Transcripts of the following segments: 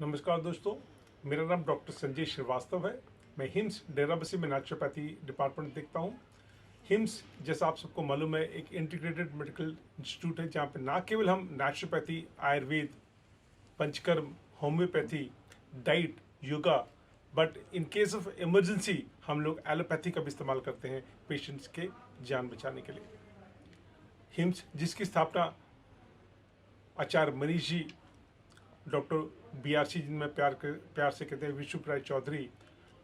नमस्कार दोस्तों, मेरा नाम डॉक्टर संजय श्रीवास्तव है। मैं हिम्स डेराबस्सी में नेचुरोपैथी डिपार्टमेंट देखता हूँ। हिम्स, जैसा आप सबको मालूम है, एक इंटीग्रेटेड मेडिकल इंस्टीट्यूट है जहाँ पे ना केवल हम naturopathy, Ayurveda, panchakarma, homeopathy, diet, yoga, but in case of emergency हम लोग एलोपैथी का भी इस्तेमाल करते हैं पेशेंट्स के जान बचाने के लिए। हिम्स, जिसकी स्थापना आचार्य मनीष जी, डॉक्टर BRC, जिनमें प्यार से कहते हैं विश्व राय चौधरी,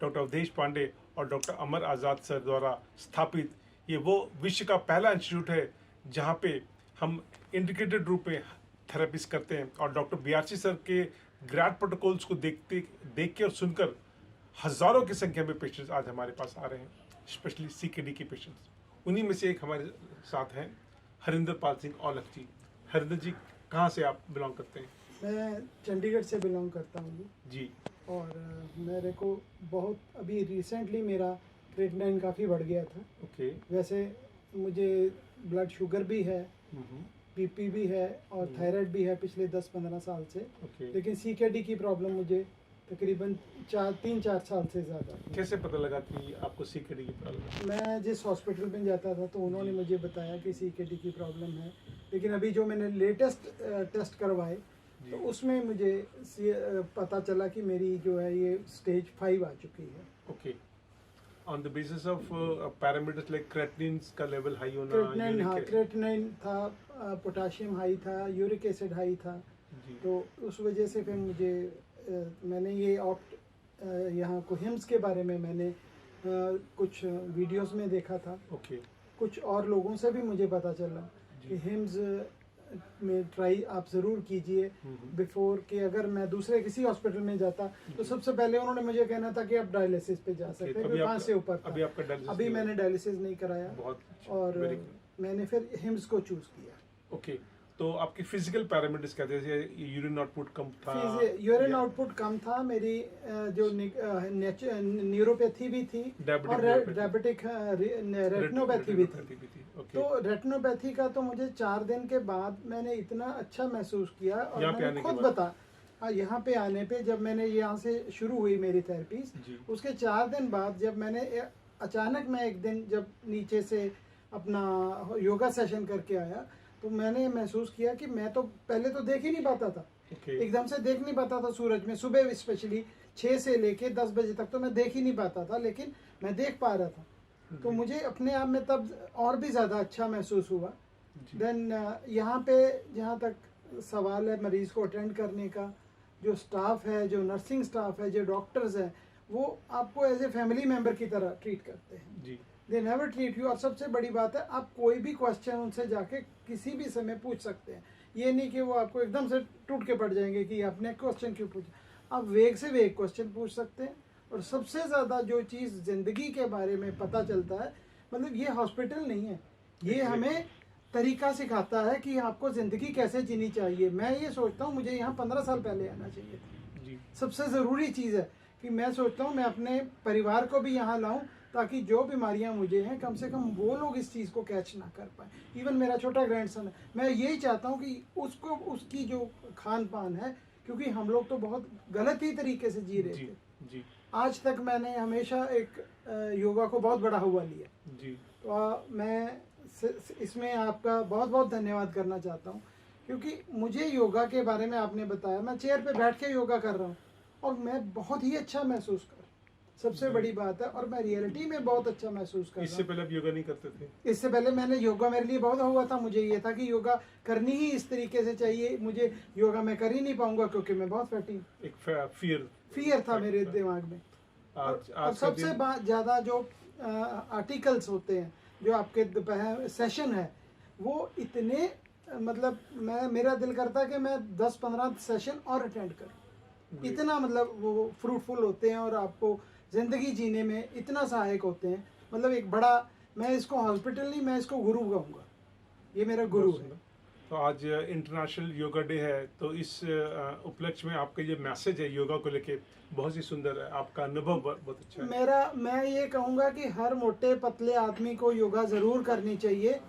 डॉक्टर अवधेश पांडे और डॉक्टर अमर आज़ाद सर द्वारा स्थापित ये वो विश्व का पहला इंस्टीट्यूट है जहाँ पे हम इंटीग्रेटेड रूप में थेरेपीज करते हैं। और डॉक्टर BRC सर के ग्रैड प्रोटोकॉल्स को देख के और सुनकर हज़ारों की संख्या में पेशेंट्स आज हमारे पास आ रहे हैं, स्पेशली CKD के पेशेंट्स। उन्हीं में से एक हमारे साथ हैं हरिंदर पाल सिंह औलख जी। हरिंदर जी, कहाँ से आप बिलोंग करते हैं? मैं चंडीगढ़ से बिलोंग करता हूँ जी। और मेरे को बहुत अभी रिसेंटली मेरा क्रिएटिनिन काफ़ी बढ़ गया था। ओके। वैसे मुझे ब्लड शुगर भी है, BP भी है और थायराइड भी है पिछले 10-15 साल से। ओके। लेकिन CKD की प्रॉब्लम मुझे तकरीबन 3-4 साल से ज़्यादा। कैसे पता लगा कि आपको CKD की प्रॉब्लम है? मैं जिस हॉस्पिटल में जाता था तो उन्होंने मुझे बताया कि CKD की प्रॉब्लम है, लेकिन अभी जो मैंने लेटेस्ट टेस्ट करवाए तो उसमें मुझे पता चला कि मेरी जो है ये स्टेज 5 आ चुकी है। Okay. On the basis of parameters like creatinine का लेवल हाई होना, क्रेटिनिन, हाँ, क्रेटिनिन था, पोटाशियम हाई था, यूरिक एसिड हाई था। तो उस वजह से फिर मुझे मैंने ये यहाँ को हिम्स के बारे में मैंने कुछ वीडियोस में देखा था। ओके। कुछ और लोगों से भी मुझे पता चला कि हिम्स में ट्राई आप ज़रूर कीजिए बिफोर कि अगर मैं दूसरे किसी हॉस्पिटल में जाता तो सबसे पहले उन्होंने मुझे कहना था कि आप डायलिसिस पे जा सकते हैं। 5 से ऊपर था। अभी मैंने डायलिसिस नहीं कराया और मैंने फिर हिम्स को चूज़ किया। ओके। तो आपकी फिजिकल पैरामीटर्स क्या थे? यूरिन आउटपुट कम था? यूरिन आउटपुट कम था। मेरी जो न्यूरोपैथी भी थी और डायबिटिक रेटिनोपैथी भी थी। तो रेटिनोपैथी का तो मुझे 4 दिन के बाद मैंने इतना अच्छा महसूस किया और मैंने खुद बता यहाँ पे आने पे जब मैंने यहाँ से शुरू हुई मेरी थेरेपीज, उसके 4 दिन बाद जब मैंने अचानक मैं एक दिन जब नीचे से अपना योगा सेशन करके आया तो मैंने महसूस किया कि मैं तो पहले तो देख ही नहीं पाता था। एकदम से देख नहीं पाता था सूरज में। सुबह स्पेशली 6 से लेके 10 बजे तक तो मैं देख ही नहीं पाता था, लेकिन मैं देख पा रहा था। तो मुझे अपने आप में तब और भी ज़्यादा अच्छा महसूस हुआ। देन यहाँ पे जहाँ तक सवाल है मरीज़ को अटेंड करने का, जो स्टाफ है, जो नर्सिंग स्टाफ है, जो डॉक्टर्स हैं, वो आपको एज ए फैमिली मेम्बर की तरह ट्रीट करते हैं। जी। They never treat you. और सबसे बड़ी बात है, आप कोई भी क्वेश्चन उनसे जाके किसी भी समय पूछ सकते हैं। ये नहीं कि वो आपको एकदम से टूट के पड़ जाएंगे कि आपने क्वेश्चन क्यों पूछा। आप वेग से वेग क्वेश्चन पूछ सकते हैं। और सबसे ज़्यादा जो चीज़ ज़िंदगी के बारे में पता चलता है, मतलब ये हॉस्पिटल नहीं है, ये हमें तरीका सिखाता है कि आपको ज़िंदगी कैसे जीनी चाहिए। मैं ये सोचता हूँ मुझे यहाँ 15 साल पहले आना चाहिए था। जी। सबसे ज़रूरी चीज़ है कि मैं सोचता हूँ मैं अपने परिवार को भी यहाँ लाऊं ताकि जो बीमारियाँ मुझे हैं कम से कम वो लोग इस चीज़ को कैच ना कर पाए। इवन मेरा छोटा ग्रैंडसन है, मैं यही चाहता हूँ कि उसको उसकी जो खान पान है, क्योंकि हम लोग तो बहुत गलत ही तरीके से जी रहे थे। जी। आज तक मैंने हमेशा एक योगा को बहुत बड़ा हुआ लिया। जी। तो मैं इसमें आपका बहुत बहुत धन्यवाद करना चाहता हूँ, क्योंकि मुझे योगा के बारे में आपने बताया। मैं चेयर पे बैठ के योगा कर रहा हूँ और मैं बहुत ही अच्छा महसूस कर रहा हूँ। सबसे बड़ी बात है, और मैं रियलिटी में बहुत अच्छा महसूस कर रहा हूँ। इससे पहले आप योगा नहीं करते थे? इससे पहले मैंने योगा, मेरे लिए बहुत हुआ था। मुझे ये था कि योगा करनी ही इस तरीके से चाहिए। मुझे योगा मैं कर ही नहीं पाऊंगा क्योंकि मैं बहुत फैटी, एक फियर था मेरे दिमाग में। और सबसे ज़्यादा जो आर्टिकल्स होते हैं, जो आपके सेशन है, वो इतने मतलब मेरा दिल करता है कि मैं 10-15 सेशन और अटेंड करूँ। इतना मतलब वो फ्रूटफुल होते हैं और आपको ज़िंदगी जीने में इतना सहायक होते हैं। मतलब एक बड़ा, मैं इसको हॉस्पिटल नहीं, मैं इसको गुरु कहूँगा। ये मेरा गुरु है। तो आज इंटरनेशनल योगा डे है, तो इस उपलक्ष्य में आपका ये मैसेज है योगा को लेके बहुत ही सुंदर है। आपका अनुभव बहुत अच्छा है। मैं ये कहूँगा कि हर मोटे पतले आदमी को योगा ज़रूर करनी चाहिए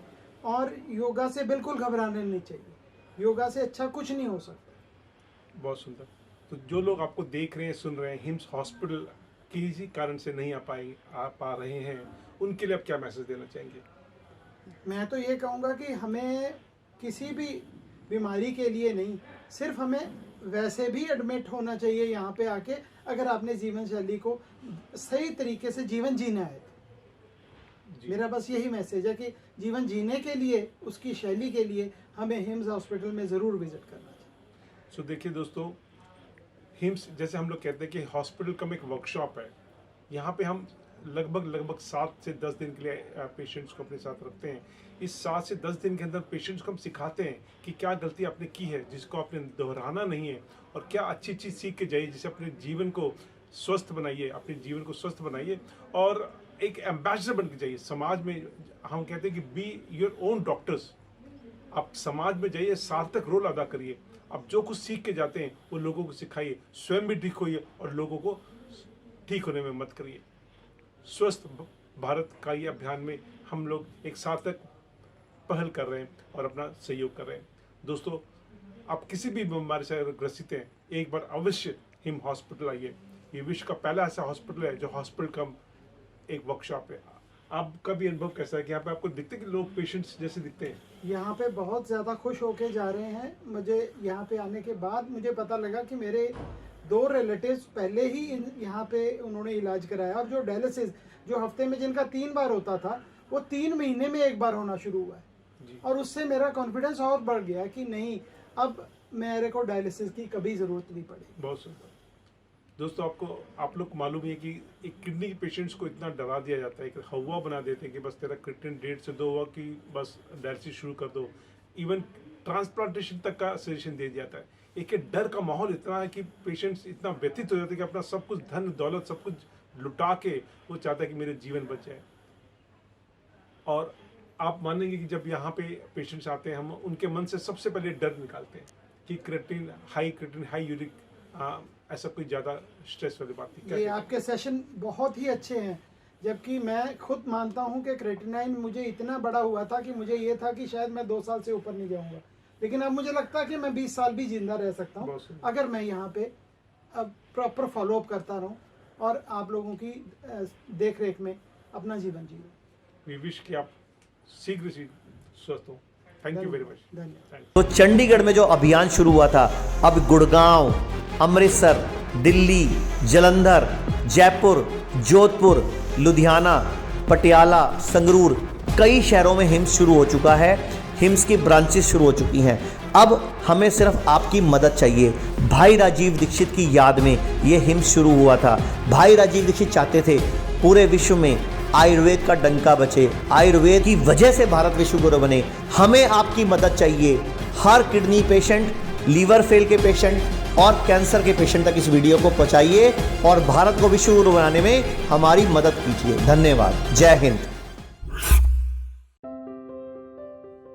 और योगा से बिल्कुल घबराना नहीं चाहिए। योगा से अच्छा कुछ नहीं हो सकता। बहुत सुंदर। तो जो लोग आपको देख रहे हैं, सुन रहे हैं, हिम्स हॉस्पिटल किसी कारण से नहीं आ पा रहे हैं, उनके लिए आप क्या मैसेज देना चाहेंगे? मैं तो ये कहूँगा कि हमें किसी भी बीमारी के लिए नहीं, सिर्फ हमें वैसे भी एडमिट होना चाहिए यहाँ पे आके, अगर आपने जीवन शैली को सही तरीके से जीवन जीना है। मेरा बस यही मैसेज है कि जीवन जीने के लिए, उसकी शैली के लिए हमें हिम्स हॉस्पिटल में ज़रूर विजिट करना चाहिए। सो देखिए दोस्तों, हिम्स जैसे हम लोग कहते हैं कि हॉस्पिटल का एक वर्कशॉप है। यहाँ पे हम लगभग 7 से 10 दिन के लिए पेशेंट्स को अपने साथ रखते हैं। इस 7 से 10 दिन के अंदर पेशेंट्स को हम सिखाते हैं कि क्या गलती आपने की है जिसको आपने दोहराना नहीं है, और क्या अच्छी चीज़ सीख के जाइए जिससे अपने जीवन को स्वस्थ बनाइए, अपने जीवन को स्वस्थ बनाइए और एक एम्बेसडर बन के जाइए समाज में। हम कहते हैं कि बी योर ओन डॉक्टर्स। आप समाज में जाइए, सार्थक रोल अदा करिए। आप जो कुछ सीख के जाते हैं वो लोगों को सिखाइए, स्वयं भी ठीक होइए और लोगों को ठीक होने में मदद करिए। स्वस्थ भारत का ये अभियान में हम लोग एक सार्थक पहल कर रहे हैं और अपना सहयोग कर रहे हैं। दोस्तों, आप किसी भी बीमारी से अगर ग्रसित हैं, एक बार अवश्य हिम हॉस्पिटल आइए। ये विश्व का पहला ऐसा हॉस्पिटल है जो हॉस्पिटल कम एक वर्कशॉप है। आपका भी अनुभव कैसा है कि यहाँ पे आपको दिखते हैं कि लोग पेशेंट्स जैसे दिखते हैं? यहाँ पे बहुत ज़्यादा खुश होके जा रहे हैं। मुझे यहाँ पे आने के बाद मुझे पता लगा कि मेरे 2 रिलेटिव्स पहले ही यहाँ पे उन्होंने इलाज कराया, और जो डायलिसिस जो हफ्ते में जिनका 3 बार होता था, वो 3 महीने में 1 बार होना शुरू हुआ है। और उससे मेरा कॉन्फिडेंस और बढ़ गया कि नहीं, अब मेरे को डायलिसिस की कभी ज़रूरत नहीं पड़ेगी। बहुत सुंदर। दोस्तों, आप लोग को मालूम है कि एक किडनी के पेशेंट्स को इतना डरा दिया जाता है कि हवा बना देते हैं कि बस तेरा क्रिएटिनिन 1.5 से 2 हुआ कि बस डायलिसिस शुरू कर दो। इवन ट्रांसप्लांटेशन तक का सजेशन दे दिया जाता है। एक डर का माहौल इतना है कि पेशेंट्स इतना व्यथित हो जाते हैं कि अपना सब कुछ धन दौलत सब कुछ लुटा के वो चाहता है कि मेरे जीवन बच जाए। और आप मानेंगे कि जब यहाँ पे पेशेंट्स आते हैं, हम उनके मन से सबसे पहले डर निकालते हैं कि क्रिएटिनिन हाई यूरिक ऐसा कोई ज़्यादा स्ट्रेस वाली बात नहीं। ये आपके सेशन बहुत ही अच्छे हैं, जबकि मैं खुद मानता हूँ कि क्रिएटिनिन मुझे इतना बड़ा हुआ था कि मुझे ये था कि शायद मैं 2 साल से ऊपर नहीं जाऊँगा, लेकिन अब मुझे लगता है कि मैं 20 साल भी जिंदा रह सकता हूँ अगर मैं यहाँ पे अब प्रॉपर फॉलोअप करता रहूँ और आप लोगों की देख रेख में अपना जीवन जीऊँ। वी विश कि आप शीघ्र स्वस्थ हो। Thank you very much. धन्यवाद। तो चंडीगढ़ में जो अभियान शुरू हुआ था, अब गुड़गांव, अमृतसर, दिल्ली, जालंधर, जयपुर, जोधपुर, लुधियाना, पटियाला, संगरूर, कई शहरों में हिम्स शुरू हो चुका है। हिम्स की ब्रांचेस शुरू हो चुकी हैं। अब हमें सिर्फ आपकी मदद चाहिए। भाई राजीव दीक्षित की याद में ये हिम्स शुरू हुआ था। भाई राजीव दीक्षित चाहते थे पूरे विश्व में आयुर्वेद का डंका बचे, आयुर्वेद की वजह से भारत विश्व गुरु बने। हमें आपकी मदद चाहिए। हर किडनी पेशेंट, लीवर फेल के पेशेंट और कैंसर के पेशेंट तक इस वीडियो को पहुंचाइए और भारत को विश्व गुरु बनाने में हमारी मदद कीजिए। धन्यवाद। जय हिंद।